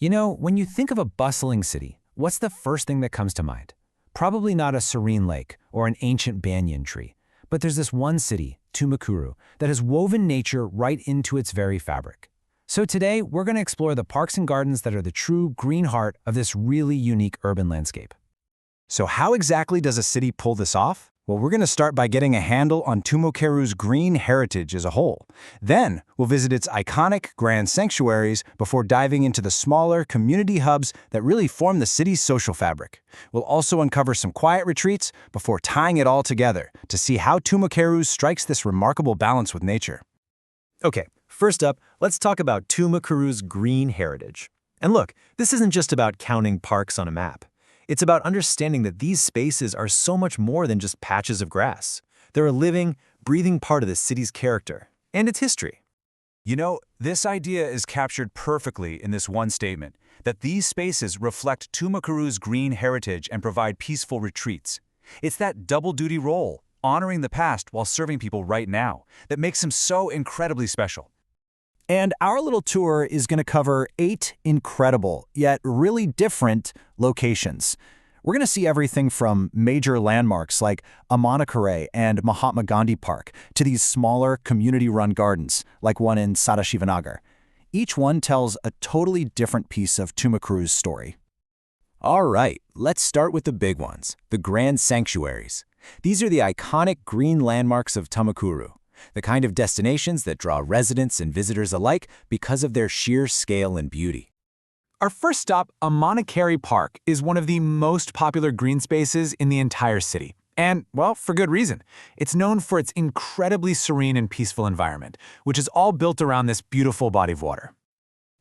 You know, when you think of a bustling city, what's the first thing that comes to mind? Probably not a serene lake or an ancient banyan tree, but there's this one city, Tumakuru, that has woven nature right into its very fabric. So today, we're going to explore the parks and gardens that are the true green heart of this really unique urban landscape. So how exactly does a city pull this off? Well, we're going to start by getting a handle on Tumakuru's green heritage as a whole. Then, we'll visit its iconic grand sanctuaries before diving into the smaller community hubs that really form the city's social fabric. We'll also uncover some quiet retreats before tying it all together to see how Tumakuru strikes this remarkable balance with nature. Okay, first up, let's talk about Tumakuru's green heritage. And look, this isn't just about counting parks on a map. It's about understanding that these spaces are so much more than just patches of grass. They're a living, breathing part of the city's character and its history. You know, this idea is captured perfectly in this one statement, that these spaces reflect Tumakuru's green heritage and provide peaceful retreats. It's that double-duty role, honoring the past while serving people right now, that makes them so incredibly special. And our little tour is going to cover 8 incredible, yet really different locations. We're going to see everything from major landmarks like Amanikere and Mahatma Gandhi Park to these smaller community-run gardens, like one in Sadashivanagar. Each one tells a totally different piece of Tumakuru's story. All right, let's start with the big ones, the grand sanctuaries. These are the iconic green landmarks of Tumakuru, the kind of destinations that draw residents and visitors alike because of their sheer scale and beauty. Our first stop, Amanikere Park, is one of the most popular green spaces in the entire city. And, well, for good reason. It's known for its incredibly serene and peaceful environment, which is all built around this beautiful body of water.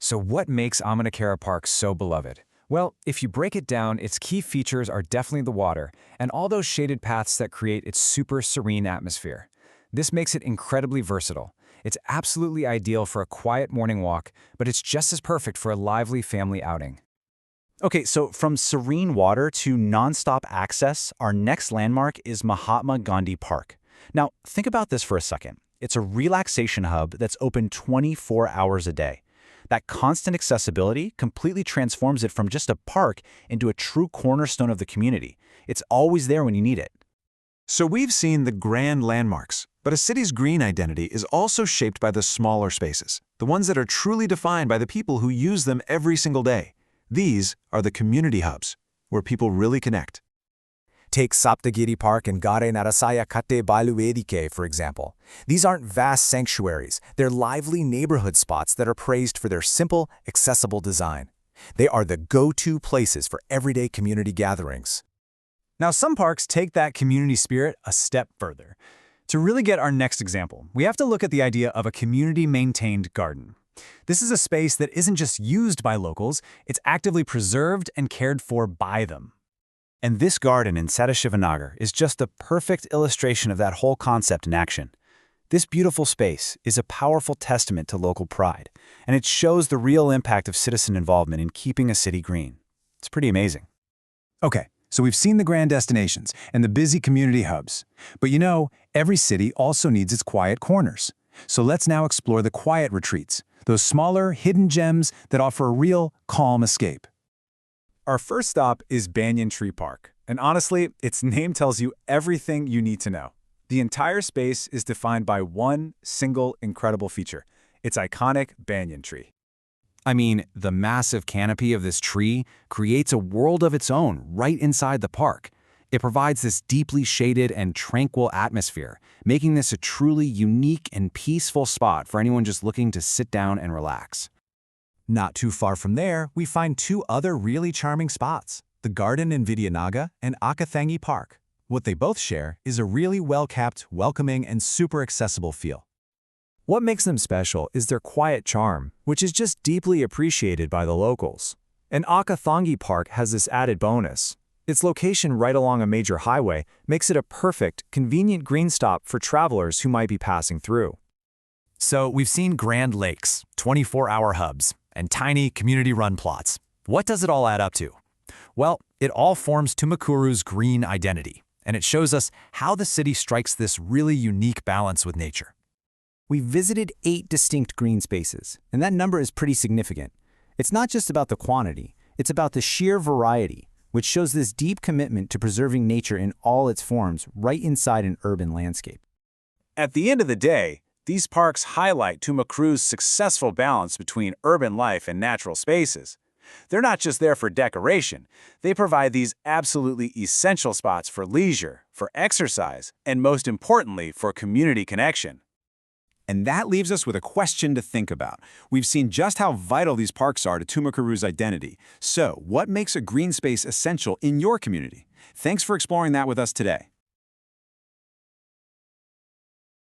So what makes Amanikere Park so beloved? Well, if you break it down, its key features are definitely the water and all those shaded paths that create its super serene atmosphere. This makes it incredibly versatile. It's absolutely ideal for a quiet morning walk, but it's just as perfect for a lively family outing. Okay, so from serene water to nonstop access, our next landmark is Mahatma Gandhi Park. Now, think about this for a second. It's a relaxation hub that's open 24 hours a day. That constant accessibility completely transforms it from just a park into a true cornerstone of the community. It's always there when you need it. So we've seen the grand landmarks, but a city's green identity is also shaped by the smaller spaces, the ones that are truly defined by the people who use them every single day. These are the community hubs, where people really connect. Take Saptagiri Park and Gare Narasaiah Katte Bayalu Vedike, for example. These aren't vast sanctuaries, they're lively neighborhood spots that are praised for their simple, accessible design. They are the go-to places for everyday community gatherings. Now, some parks take that community spirit a step further. To really get our next example, we have to look at the idea of a community-maintained garden. This is a space that isn't just used by locals, it's actively preserved and cared for by them. And this garden in Sadashivanagar is just a perfect illustration of that whole concept in action. This beautiful space is a powerful testament to local pride, and it shows the real impact of citizen involvement in keeping a city green. It's pretty amazing. Okay. So we've seen the grand destinations and the busy community hubs. But you know, every city also needs its quiet corners. So let's now explore the quiet retreats, those smaller, hidden gems that offer a real, calm escape. Our first stop is Banyan Tree Park. And honestly, its name tells you everything you need to know. The entire space is defined by one single incredible feature, its iconic banyan tree. I mean, the massive canopy of this tree creates a world of its own right inside the park. It provides this deeply shaded and tranquil atmosphere, making this a truly unique and peaceful spot for anyone just looking to sit down and relax. Not too far from there, we find 2 other really charming spots, the garden in Vidyanagar and Ekadantha Park. What they both share is a really well-kept, welcoming, and super accessible feel. What makes them special is their quiet charm, which is just deeply appreciated by the locals. And Ekadantha Park has this added bonus. Its location right along a major highway makes it a perfect, convenient green stop for travelers who might be passing through. So we've seen grand lakes, 24-hour hubs, and tiny community-run plots. What does it all add up to? Well, it all forms Tumakuru's green identity, and it shows us how the city strikes this really unique balance with nature. We visited 8 distinct green spaces, and that number is pretty significant. It's not just about the quantity, it's about the sheer variety, which shows this deep commitment to preserving nature in all its forms right inside an urban landscape. At the end of the day, these parks highlight Tumakuru's successful balance between urban life and natural spaces. They're not just there for decoration, they provide these absolutely essential spots for leisure, for exercise, and most importantly, for community connection. And that leaves us with a question to think about. We've seen just how vital these parks are to Tumakuru's identity. So, what makes a green space essential in your community? Thanks for exploring that with us today.